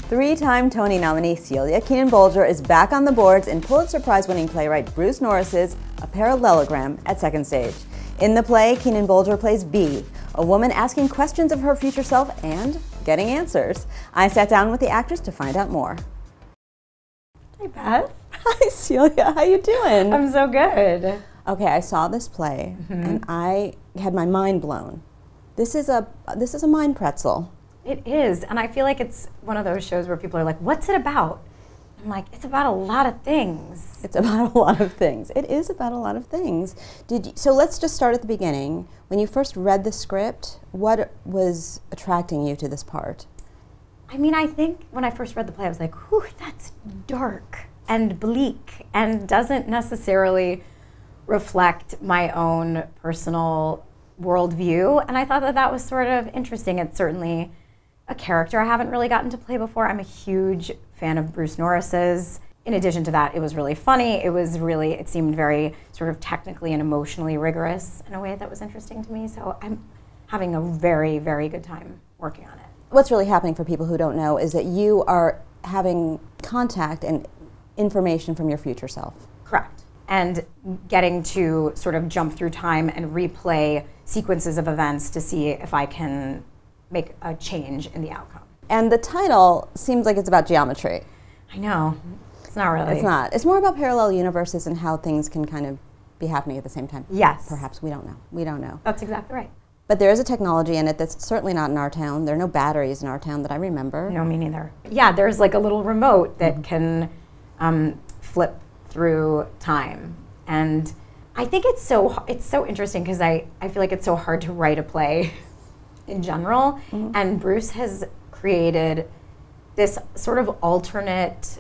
Three-time Tony nominee Celia Keenan-Bolger is back on the boards in Pulitzer Prize-winning playwright Bruce Norris's A Parallelogram at Second Stage. In the play, Keenan-Bolger plays Bee, a woman asking questions of her future self and getting answers. I sat down with the actress to find out more. Hey, Beth. Hi, Celia. How you doing? I'm so good. Okay, I saw this play and I had my mind blown. This is a mind pretzel. It is, and I feel like it's one of those shows where people are like, what's it about? I'm like, it's about a lot of things. It's about a lot of things. It is about a lot of things. So let's just start at the beginning. When you first read the script, what was attracting you to this part? I mean, I think when I first read the play, I was like, whew, that's dark and bleak and doesn't necessarily reflect my own personal worldview. And I thought that that was sort of interesting. It's certainly a character I haven't really gotten to play before. I'm a huge fan of Bruce Norris's. In addition to that, it was really funny. It seemed very sort of technically and emotionally rigorous in a way that was interesting to me. So I'm having a very, very good time working on it. What's really happening for people who don't know is that you are having contact and information from your future self. Correct. And getting to sort of jump through time and replay sequences of events to see if I can make a change in the outcome. And the title seems like it's about geometry. I know. It's not really. It's not. It's more about parallel universes and how things can kind of be happening at the same time. Yes. Perhaps. We don't know. We don't know. That's exactly right. But there is a technology in it that's certainly not in our town. There are no batteries in our town that I remember. No, me neither. Yeah, there's like a little remote that can flip through time. And I think it's so interesting because I feel like it's so hard to write a play in general. And Bruce has created this sort of alternate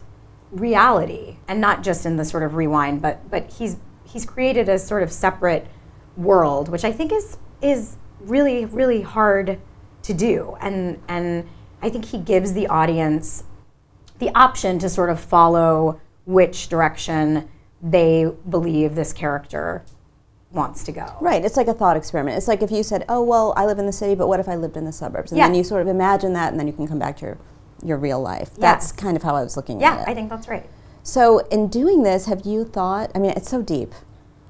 reality, and not just in the sort of rewind, but he's created a sort of separate world, which I think is really, really hard to do. And I think he gives the audience the option to sort of follow which direction they believe this character wants to go. Right, it's like a thought experiment. It's like if you said, oh, well, I live in the city, but what if I lived in the suburbs? And then you sort of imagine that, and then you can come back to your real life. That's kind of how I was looking at it. Yeah, I think that's right. So in doing this, have you thought, I mean, it's so deep.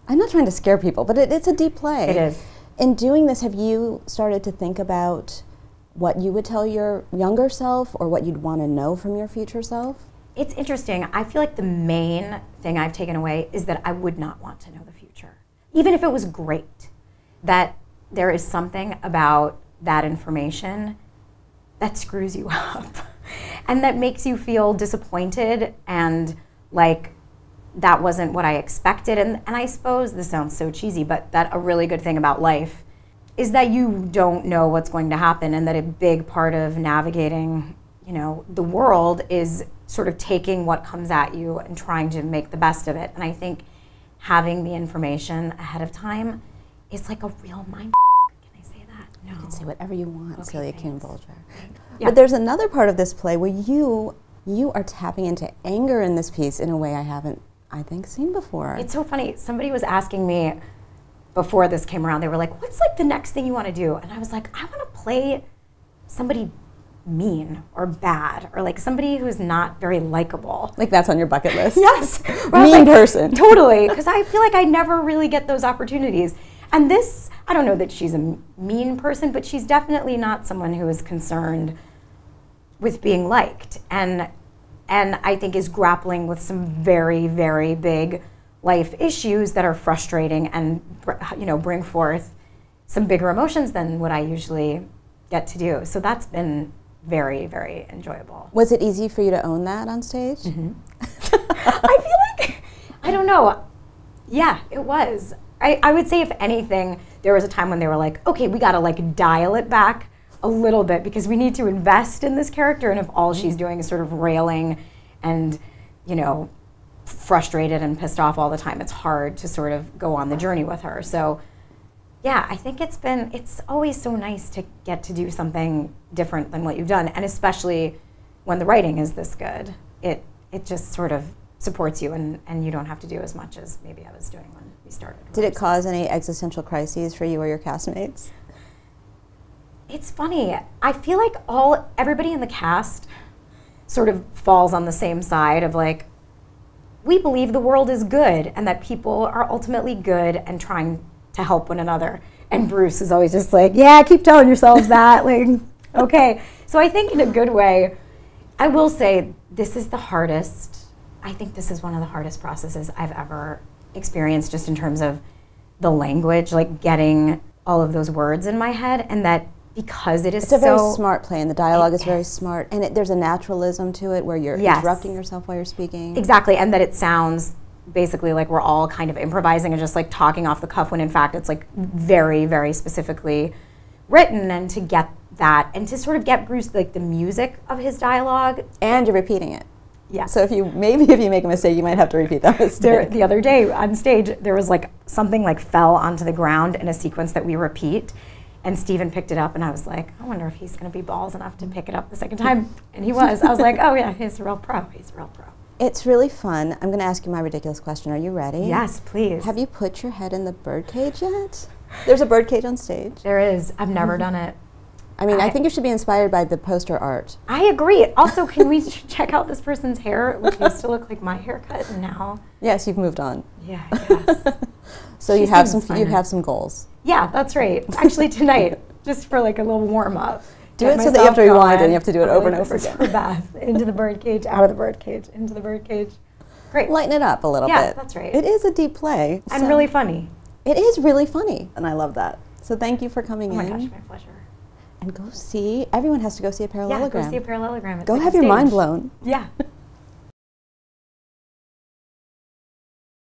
I'm not trying to scare people, but it's a deep play. It is. In doing this, have you started to think about what you would tell your younger self or what you'd want to know from your future self? It's interesting. I feel like the main thing I've taken away is that I would not want to know the future. Even if it was great, that there is something about that information that screws you up and that makes you feel disappointed and like that wasn't what I expected. And I suppose this sounds so cheesy, but that a really good thing about life is that you don't know what's going to happen, and that a big part of navigating, the world is sort of taking what comes at you and trying to make the best of it. And I think having the information ahead of time is like a real mind. Can I say that? No. You can say whatever you want, Okay, Celia thanks. Keenan-Bolger. Yeah. But there's another part of this play where you are tapping into anger in this piece in a way I haven't, I think, seen before. It's so funny. Somebody was asking me before this came around, they were like, what's like the next thing you want to do? And I was like, I want to play somebody mean or bad, or like somebody who's not very likable. Like that's on your bucket list? Yes. Mean person. Totally, because I feel like I never really get those opportunities. And this, I don't know that she's a mean person, but she's definitely not someone who is concerned with being liked. And I think is grappling with some very, very big life issues that are frustrating and bring forth some bigger emotions than what I usually get to do. So that's been very, very enjoyable. Was it easy for you to own that on stage? I feel like, I don't know. Yeah, it was. I would say if anything, there was a time when they were like, okay, we gotta like dial it back a little bit because we need to invest in this character, and if all she's doing is sort of railing and, frustrated and pissed off all the time, it's hard to sort of go on the journey with her. So yeah, I think it's always so nice to get to do something different than what you've done, and especially when the writing is this good. It just sort of supports you, and you don't have to do as much as maybe I was doing when we started. Did it cause any existential crises for you or your castmates? It's funny. I feel like everybody in the cast sort of falls on the same side of like, we believe the world is good and that people are ultimately good and trying to help one another. And Bruce is always just like, yeah, keep telling yourselves that. Like, okay. So I think in a good way, I will say this is the hardest. I think this is one of the hardest processes I've ever experienced, just in terms of the language, like getting all of those words in my head, and that because it is it's a very smart play, and the dialogue is very smart, and there's a naturalism to it where you're interrupting yourself while you're speaking. Exactly, and that it sounds basically like we're all kind of improvising and just like talking off the cuff, when in fact it's like very, very specifically written. And to get that, and to sort of get Bruce, like the music of his dialogue. And you're repeating it. Yeah. So if you make a mistake, you might have to repeat that mistake. The other day on stage, there was like something like fell onto the ground in a sequence that we repeat. And Steven picked it up, and I was like, I wonder if he's going to be balls enough to pick it up the second time. And he was. I was like, oh yeah, he's a real pro. He's a real pro. It's really fun. I'm going to ask you my ridiculous question. Are you ready? Yes, please. Have you put your head in the birdcage yet? There's a birdcage on stage. There is. I've never done it. I mean, I think you should be inspired by the poster art. I agree. Also, can we check out this person's hair, which used to look like my haircut, and now? Yes, you've moved on. Yeah, yes. So you have some goals. Yeah, that's right. Actually, tonight, just for like a little warm up. Do it so that you have to rewind and you have to do it over and over again. For Beth, into the birdcage, out of the birdcage, into the birdcage. Great. Lighten it up a little bit. Yeah, that's right. It is a deep play. And really funny. It is really funny, and I love that. So thank you for coming in. Oh my gosh, my pleasure. And go see, everyone has to go see a Parallelogram. Yeah, go see a Parallelogram. Go have your mind blown. Yeah.